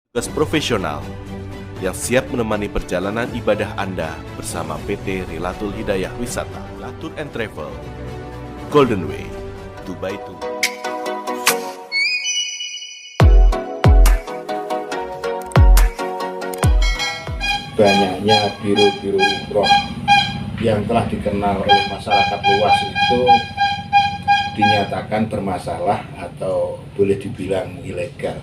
Petugas profesional yang siap menemani perjalanan ibadah Anda bersama PT Rilatul Hidayah Wisata, Latur and Travel, Golden Way, Dubai Tour. Banyaknya biro-biro umroh yang telah dikenal oleh masyarakat luas itu dinyatakan bermasalah atau boleh dibilang ilegal.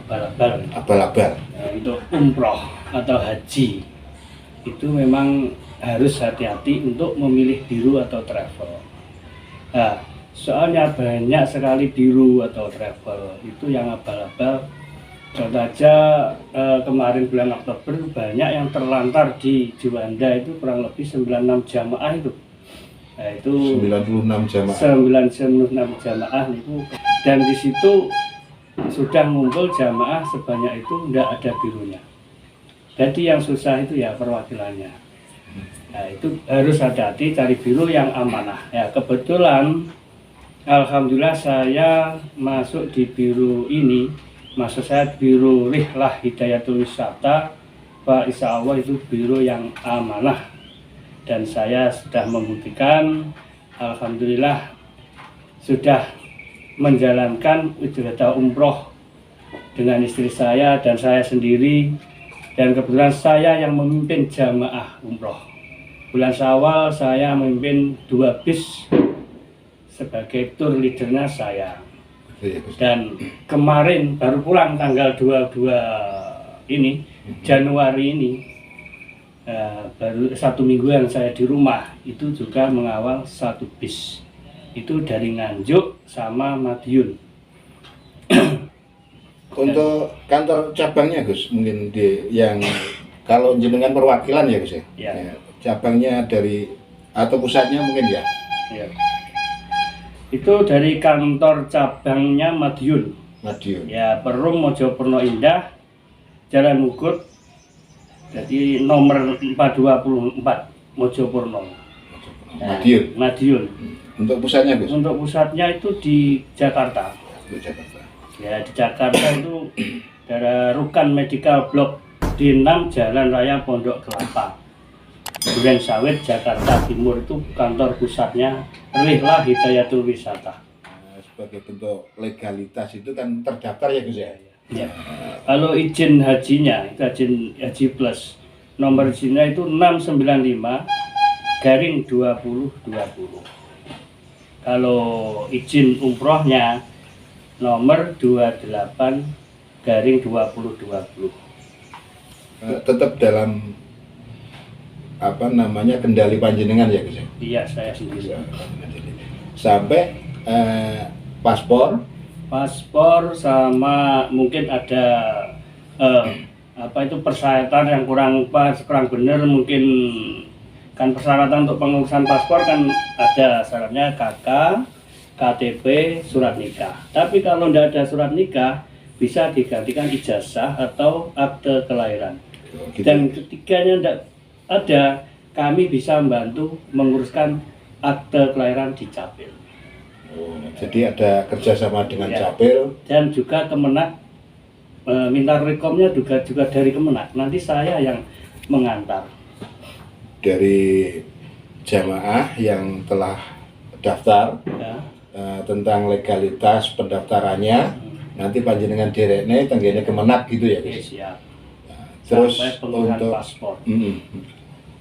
Abal-abal. Untuk umroh atau haji itu memang harus hati-hati untuk memilih biro atau travel. Nah, soalnya banyak sekali biro atau travel itu yang abal-abal. Contoh aja kemarin bulan Oktober banyak yang terlantar di Juanda itu kurang lebih 96 jamaah itu. Nah, itu 96 jamaah. 96 jamaah itu, dan di situ sudah ngumpul jamaah sebanyak itu tidak ada birunya. Jadi yang susah itu ya perwakilannya. Nah, itu harus hati-hati cari biru yang amanah. Ya, kebetulan alhamdulillah saya masuk di biru ini. Maksud saya biru Rihlah Hidayatul Wisata, Pak, insya Allah itu biru yang amanah. Dan saya sudah membuktikan alhamdulillah sudah menjalankan ibadah umroh dengan istri saya dan saya sendiri, dan kebetulan saya yang memimpin jamaah umroh. Bulan Syawal saya memimpin 2 bis sebagai tour leadernya saya, dan kemarin baru pulang tanggal 22 ini Januari ini, baru 1 minggu yang saya di rumah itu juga mengawal 1 bis. Itu dari Nganjuk sama Madiun. Untuk kantor cabangnya Gus, mungkin yang kalau jenengan perwakilan ya Gus ya? Ya. Cabangnya dari atau pusatnya mungkin ya? Ya. Itu dari kantor cabangnya Madiun. Madiun. Ya, Perum Mojokerto Indah, Jalan Ugut. Jadi nomor 424 Mojokerto. Madiun. Madiun. Untuk pusatnya Gus? Untuk pusatnya itu di Jakarta. Di Jakarta. Ya, di Jakarta itu daerah Rukan Medical Block D6 Jalan Raya Pondok Kelapa, Duren Sawit, Jakarta Timur. Itu kantor pusatnya Rihlah Hidayatul Wisata. Sebagai bentuk legalitas itu kan terdaftar ya Gus ya? Ya. Kalau izin hajinya, itu izin haji plus, nomor izinnya itu 695/2020. Kalau izin umrohnya nomor 28/2020. Tetap dalam apa namanya kendali panjenengan ya Gus ya? Iya, saya sendiri. Sampai paspor sama mungkin ada apa itu persyaratan yang kurang pas, kurang benar mungkin. Kan persyaratan untuk pengurusan paspor kan ada syaratnya KK, KTP, surat nikah. Tapi kalau tidak ada surat nikah, bisa digantikan ijazah atau akte kelahiran. gitu. Dan ketiganya tidak ada, kami bisa membantu menguruskan akte kelahiran di Capil. Jadi ada kerjasama dengan Ya. Capil. Dan juga Kemenak, minta rekomnya juga dari Kemenak. Nanti saya yang mengantar. Dari jamaah yang telah daftar Ya. tentang legalitas pendaftarannya, nanti panjenengan direkne tenggene Kemenak gitu ya Oke, Gus. siap. Terus Sampai pengurusan untuk paspor.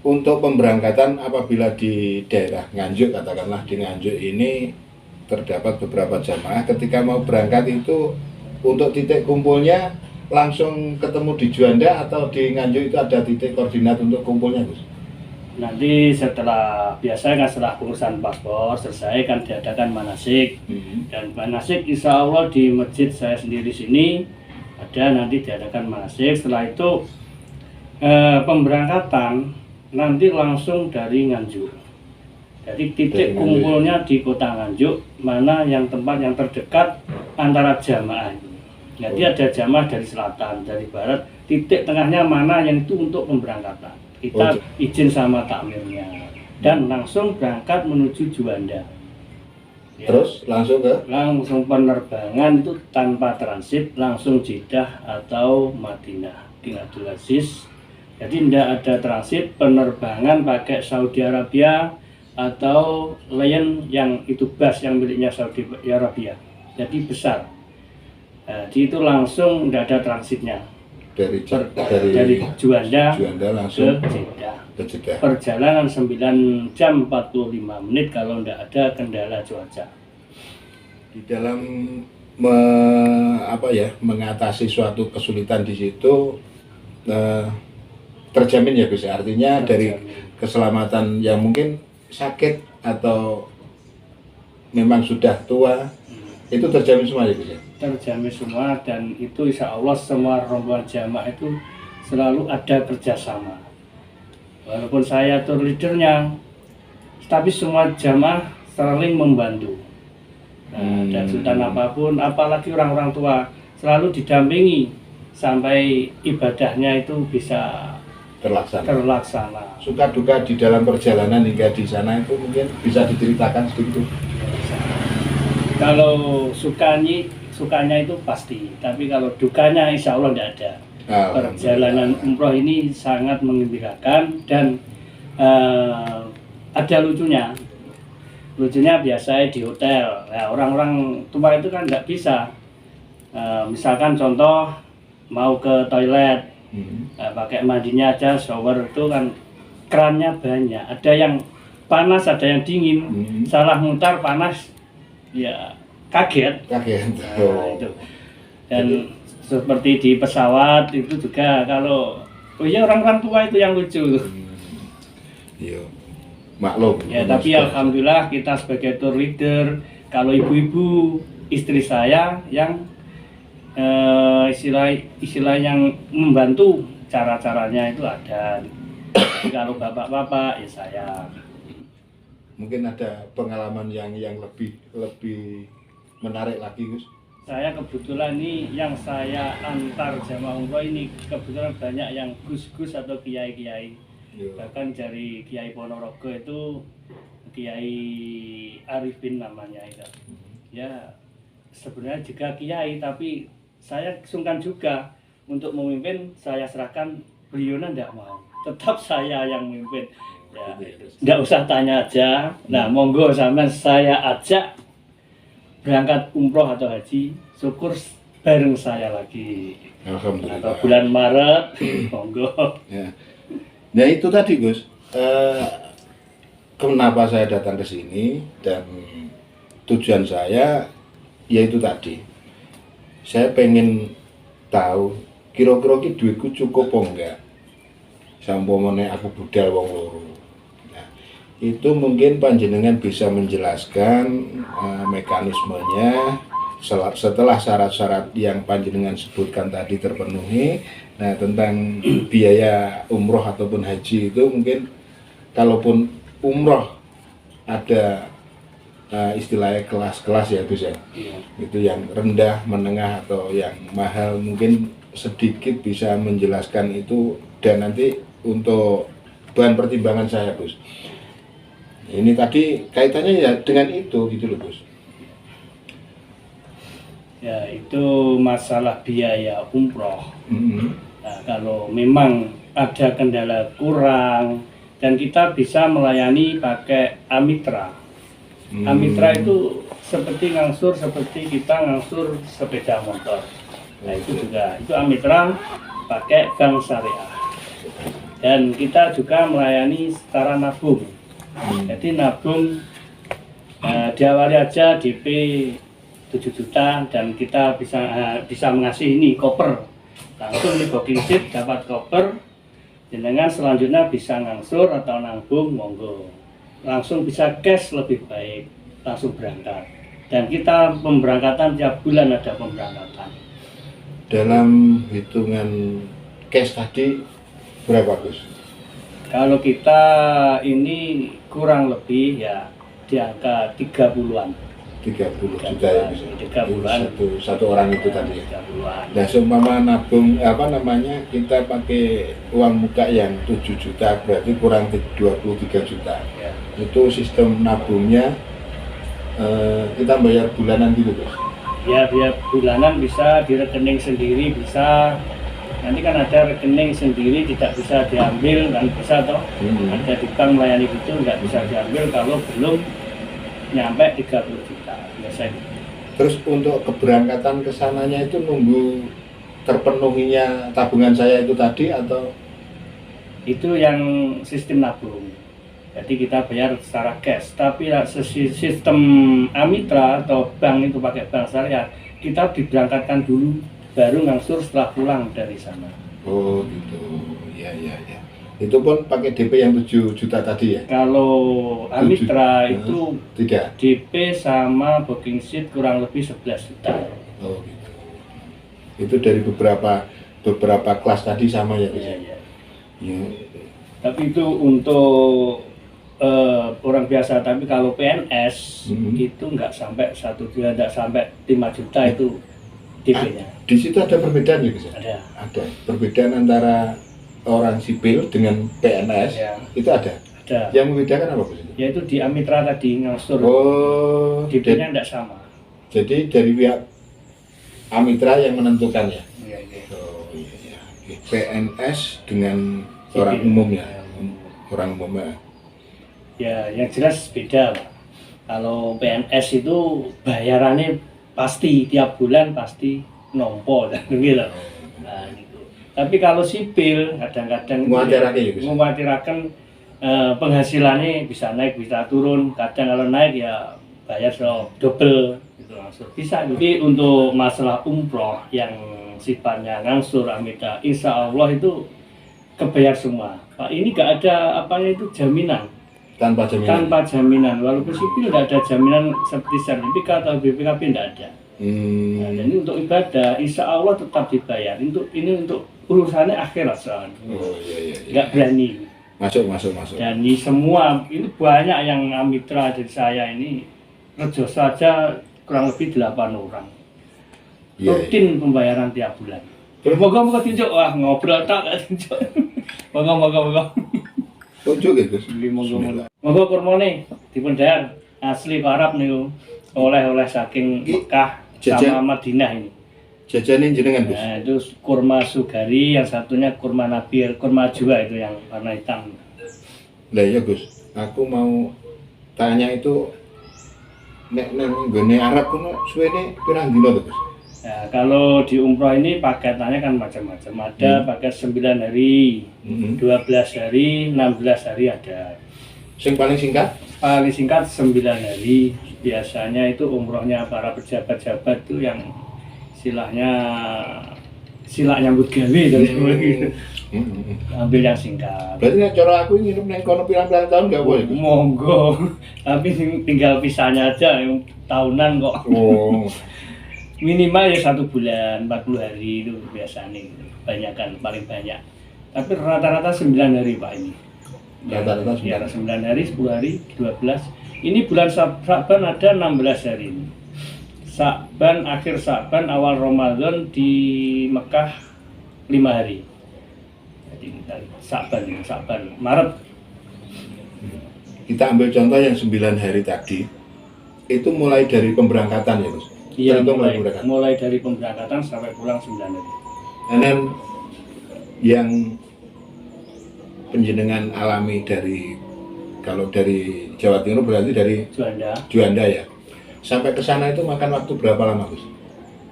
untuk pemberangkatan apabila di daerah Nganjuk, katakanlah di Nganjuk ini terdapat beberapa jamaah, ketika mau berangkat itu untuk titik kumpulnya langsung ketemu di Juanda atau di Nganjuk itu ada titik koordinat untuk kumpulnya Gus? Nanti biasanya setelah pengurusan paspor selesai kan diadakan manasik. Dan manasik insya Allah di masjid saya sendiri sini ada, nanti diadakan manasik. Setelah itu pemberangkatan nanti langsung dari Nganjuk. Jadi titik kumpulnya di kota Nganjuk, mana yang tempat yang terdekat antara jamaah itu. Jadi ada jamaah dari selatan, dari barat, titik tengahnya mana yang itu untuk pemberangkatan. Kita izin sama takmirnya dan langsung berangkat menuju Juanda. Ya. Terus langsung ke Langsung penerbangan itu tanpa transit, langsung Jeddah atau Madinah, King Abdul Aziz. Jadi tidak ada transit, penerbangan pakai Saudi Arabia atau Lion yang itu bus yang miliknya Saudi Arabia. Jadi besar. Jadi itu langsung tidak ada transitnya. dari Dari Juanda Juanda langsung ke Jeddah. ke Jeddah. Perjalanan 9 jam 45 menit kalau tidak ada kendala cuaca. Di dalam mengatasi suatu kesulitan di situ terjamin ya Gus. Artinya dari keselamatan yang mungkin sakit atau memang sudah tua itu terjamin semua ya Gus ya. Terjamin semua, dan itu insya Allah semua rombongan jamaah itu selalu ada kerjasama. Walaupun saya tour leadernya, tapi semua jamaah saling membantu. Dan sultan apapun, apalagi orang-orang tua, selalu didampingi sampai ibadahnya itu bisa terlaksana. Suka duka di dalam perjalanan hingga di sana itu mungkin bisa diceritakan sedikit. Kalau sukanya itu pasti, tapi kalau dukanya insya Allah tidak ada. Perjalanan umroh ini sangat menggembirakan dan ada lucunya. Lucunya biasanya di hotel. Nah, orang-orang tua itu kan nggak bisa. Misalkan contoh mau ke toilet, pakai mandinya aja shower itu kan kerannya banyak. Ada yang panas, ada yang dingin. Salah mutar panas, ya kaget. Nah, itu. Dan seperti di pesawat itu juga kalau orang-orang tua itu yang lucu. Iya. Maklum. Ya, tapi alhamdulillah kita sebagai tour leader, kalau ibu-ibu istri saya yang istilah yang membantu cara-caranya itu ada. Kalau bapak-bapak ya saya. Mungkin ada pengalaman yang lebih menarik lagi Gus. Saya kebetulan nih yang saya antar jamaah umroh ini kebetulan banyak yang gus-gus atau kiai-kiai. Bahkan dari Kiai Ponorogo itu Kiai Arifin namanya itu. Ya sebenarnya juga kiai, tapi saya sungkan juga untuk memimpin, saya serahkan beliau tidak mau. Tetap saya yang memimpin. Ya, tidak usah tanya aja. Nah, monggo sampean saya ajak berangkat umroh atau haji, syukur bareng saya lagi. Alhamdulillah. Atau bulan Maret, monggo. Ya. Nah itu tadi Gus, kenapa saya datang ke sini dan tujuan saya yaitu tadi, saya pengen tahu kira-kira ki duitku cukup apa enggak, sampomone aku budal wong loro. Nah, itu mungkin panjenengan bisa menjelaskan mekanismenya setelah syarat-syarat yang panjenengan sebutkan tadi terpenuhi. Nah, tentang biaya umroh ataupun haji itu mungkin kalaupun umroh ada istilahnya kelas-kelas ya Gus ya. Itu yang rendah, menengah atau yang mahal, mungkin sedikit bisa menjelaskan itu dan nanti untuk bahan pertimbangan saya Gus. Ini tadi kaitannya ya dengan itu gitu loh Gus. Ya, itu masalah biaya umroh. Nah, kalau memang ada kendala kurang dan kita bisa melayani pakai Amitra. Amitra itu seperti kita ngangsur sepeda motor. Nah, itu juga itu Amitra pakai bank syariah. Dan kita juga melayani secara nabung. Jadi nabung diawali aja DP 7 juta dan kita bisa mengasih ini koper. Langsung di booking seat dapat koper, jenengan selanjutnya bisa ngangsur atau nabung monggo, langsung bisa cash lebih baik, langsung berangkat. Dan kita pemberangkatan tiap bulan ada pemberangkatan. Dalam hitungan cash tadi berapa Gus? Kalau kita ini kurang lebih ya di angka 30-an. 30 juta ya Gus. 30-an. Satu orang itu tadi ya. 30-an. Nah, seumpama nabung kita pakai uang muka yang 7 juta berarti kurang 23 juta. Ya. Itu sistem nabungnya kita bayar bulanan gitu Gus? Ya biar bulanan bisa, di rekening sendiri bisa. Nanti kan ada rekening sendiri tidak bisa diambil, kan bisa toh. Ada di bank melayani itu nggak bisa diambil kalau belum nyampe 30 juta biasanya. Terus untuk keberangkatan ke sananya itu nunggu terpenuhinya tabungan saya itu tadi atau? Itu yang sistem nabung. Jadi kita bayar secara cash. Tapi sistem Amitra atau bank itu pakai bank syariah, kita diberangkatkan dulu, baru ngangsur setelah pulang dari sana. Oh gitu, ya. Itu pun pakai DP yang 7 juta tadi ya? Kalau Amitra itu tidak. DP sama booking sheet kurang lebih 11 juta. Oh gitu. Itu dari beberapa kelas tadi sama ya? Iya. Ya. Tapi itu untuk orang biasa. Tapi kalau PNS itu nggak sampai 1 juta, nggak sampai 5 juta itu DP-nya. Di situ ada perbedaan ya Gus? Ada perbedaan antara orang sipil dengan PNS Ya. Itu ada. Yang membedakan apa Gus? Yaitu di Amitra tadi ngangsur. Oh, DP-nya tidak sama. jadi dari pihak Amitra yang menentukan ya? Iya. Oh iya. Oke. PNS dengan Sipil. orang umum ya? Orang umum ya? Ya, yang jelas beda Pak. Kalau PNS itu bayarannya pasti tiap bulan pasti nompo dan gitu. Nah, gitu. Tapi kalau sipil kadang-kadang mengkhawatirkan penghasilannya bisa naik bisa turun. Kadang kalau naik ya bayar double gitu langsung. Bisa. Jadi untuk masalah umroh yang sifatnya ngangsur Amitra, insya Allah itu kebayar semua. Pak, ini nggak ada apanya itu jaminan. Tanpa jaminan, walaupun sipil tidak ada jaminan seperti sertifikat atau BPKB tidak ada. Nah, dan ini untuk ibadah, insya Allah tetap dibayar. Ini untuk urusannya akhirat soalnya. Oh iya. Nggak berani. Masuk. Dan ini semua, ini banyak yang Amitra dari saya ini kerja saja kurang lebih 8 orang. Rutin pembayaran tiap bulan. Moga-moga tunjuk, wah ngobrol tak tunjuk. Moga-moga. Tunjuk gitu. Moga kurmane dipundhar asli Arab niku. Oleh-oleh saking Mekah sama Madinah ini. Jajanin jenengan Gus. Nah, itu kurma sugari, yang satunya kurma nabir, kurma juga itu yang warna hitam. Lah iya Gus, aku mau tanya itu nek nggone Arab kuno suwene pirang dina to Gus? Nah, kalau di umroh ini paketannya kan macam-macam. Ada paket 9 hari, 12 hari, 16 hari ada. Yang paling singkat? Paling singkat 9 hari. Biasanya itu umrohnya para pejabat-pejabat itu yang sila nyambut gawe dari ambil yang singkat. Berarti nek cara aku nginep nang kono pirang-pirang tahun gak boleh. Monggo. Tapi tinggal pisahnya aja yang tahunan kok. Oh. Minimal ya 1 bulan, 40 hari itu biasanya kebanyakan, paling banyak. Tapi rata-rata 9 hari Pak ini. Rata-rata 9 hari, 10 hari, 12. Ini bulan Sa'ban ada 16 hari ini. Sa'ban, akhir Sa'ban, awal Ramadan di Mekah 5 hari. Jadi Sa'ban, Maret. Kita ambil contoh yang 9 hari tadi. Itu mulai dari pemberangkatan ya Gus? Iya, mulai dari pemberangkatan sampai pulang 9 hari. Dan yang penjenengan alami dari, kalau dari Jawa Timur berarti dari Juanda ya. Sampai ke sana itu makan waktu berapa lama Gus?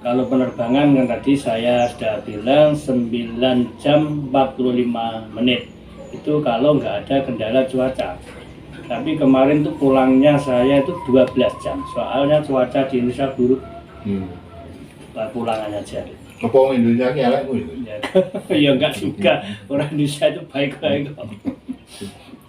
Kalau penerbangan kan tadi saya sudah bilang 9 jam 45 menit. Itu kalau nggak ada kendala cuaca. Tapi kemarin tuh pulangnya saya itu 12 jam. Soalnya cuaca di Indonesia buruk. Pulangan aja. Apa orang Indonesia ini elekmu ya? Ya enggak juga. Orang Indonesia itu baik-baik kok.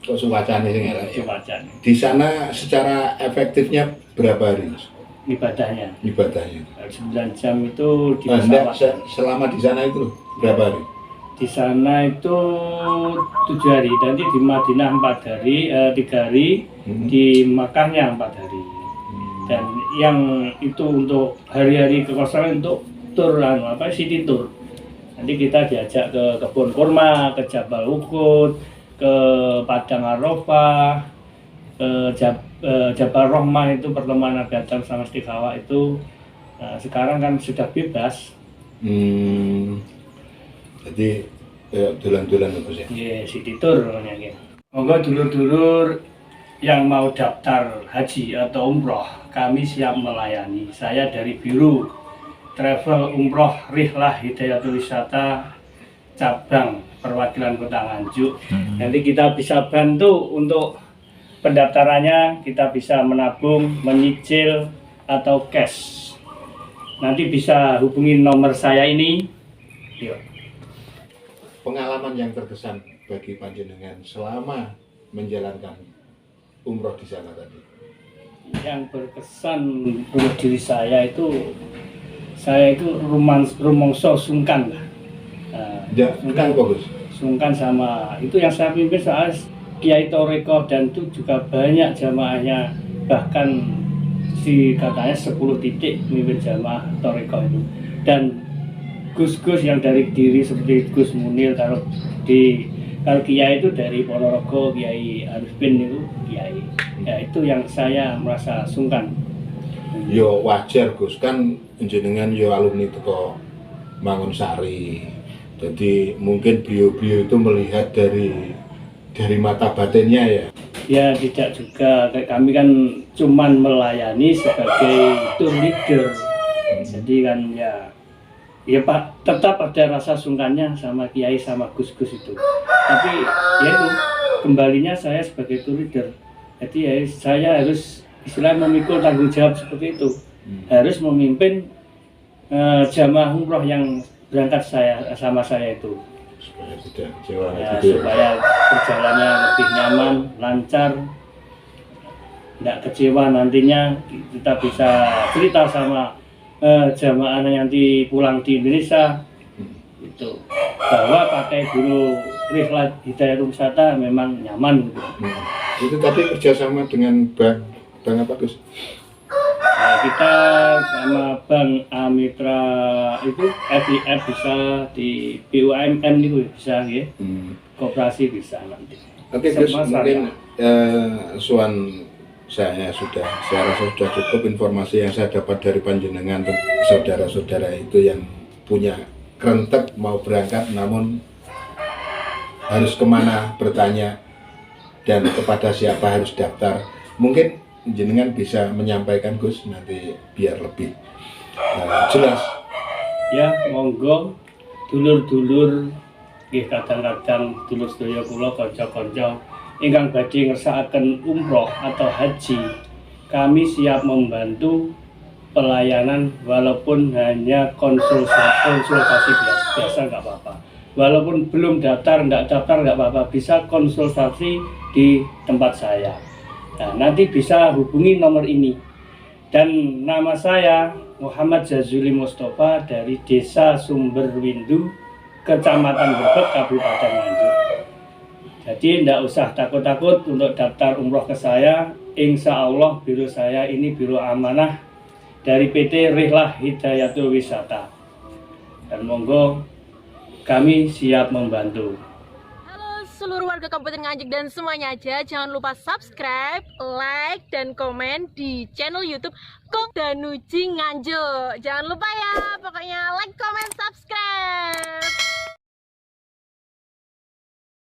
Kok cuacanya sih elek? Cuacanya. Di sana secara efektifnya berapa hari Gus? Ibadahnya. 9 jam itu di pesawat. Selama di sana itu berapa hari? Di sana itu 7 hari. Nanti di Madinah 4 hari, 3 hari. Di Makkahnya 4 hari. Dan yang itu untuk hari-hari kekosongan untuk tur city tour. Nanti kita diajak ke kebun kurma, ke Jabal Uhud, ke Padang Arafah, ke Jabal Rahmah itu pertemuan Nabi Adam sama Hawa itu sekarang kan sudah bebas. Jadi dolan-dolan Gus ya. Iya, Siti Tur namanya gitu. Monggo dulur-dulur yang mau daftar haji atau umroh, kami siap melayani. Saya dari Biro Travel Umroh Rihlah Hidayatul Wisata cabang perwakilan Kota Nganjuk. Nanti kita bisa bantu untuk pendaftarannya, kita bisa menabung, menyicil atau cash. Nanti bisa hubungi nomor saya ini. Yuk. Pengalaman yang terkesan bagi panjenengan selama menjalankan umroh di sana tadi. Yang berkesan untuk diri saya itu rumongso sungkan lah. Ya, sungkan bagus. Sungkan sama itu yang saya pimpin soal Kiai Toreko, dan itu juga banyak jamaahnya, bahkan katanya 10 titik mimpin jamaah Toreko itu. Dan Gus-Gus yang dari Kediri seperti Gus Munir, kalau Kiai itu dari Ponorogo, Kiai Arifin itu Kiai. Ya itu yang saya merasa sungkan. Yo wajar Gus, kan jenengan yo alumni teko Mangunsari. Jadi mungkin beliau itu melihat dari mata batinnya ya. Ya tidak juga, kami kan cuman melayani sebagai tour leader. Jadi kan ya Pak, tetap ada rasa sungkannya sama Kiai sama Gus-Gus itu. Tapi ya itu kembalinya saya sebagai tour leader. Jadi ya saya harus istilahnya memikul tanggung jawab seperti itu. Harus memimpin jamaah umroh yang berangkat sama saya itu. Supaya tidak kecewa Supaya perjalanannya lebih nyaman, lancar, tidak kecewa nantinya. Kita bisa cerita sama jamaah yang pulang di Indonesia itu bahwa pakai Biro Rihlah Hidayatul Wisata memang nyaman gitu. Itu tadi kerjasama dengan bank apa Gus? Kita sama Bank Amitra itu FIF bisa, di BUMN itu bisa ya. Koperasi bisa nanti. Oke Gus, mungkin saya rasa sudah cukup informasi yang saya dapat dari panjenengan untuk saudara-saudara itu yang punya kerentek mau berangkat namun harus kemana bertanya dan kepada siapa harus daftar. Mungkin jenengan bisa menyampaikan Gus nanti biar lebih jelas. Ya monggo dulur-dulur nggih, kadang-kadang dulur sedaya kula kanca-kanca ingkang badhe ngersakaken umroh atau haji, kami siap membantu pelayanan walaupun hanya konsultasi biasa nggak apa-apa. Walaupun belum daftar nggak apa-apa, bisa konsultasi di tempat saya. Nah, nanti bisa hubungi nomor ini. Dan nama saya Muhammad Jazuli Mustafa dari Desa Sumberwindu, Kecamatan Brebek, Kabupaten Nganjuk. Jadi tidak usah takut-takut untuk daftar umroh ke saya. Insya Allah biro saya ini biro amanah dari PT Rihlah Hidayatul Wisata. Dan monggo kami siap membantu. Seluruh warga Kabupaten Nganjuk dan semuanya aja, jangan lupa subscribe, like, dan komen di channel YouTube Kong Danuji Nganjuk. Jangan lupa ya, pokoknya like, comment, subscribe.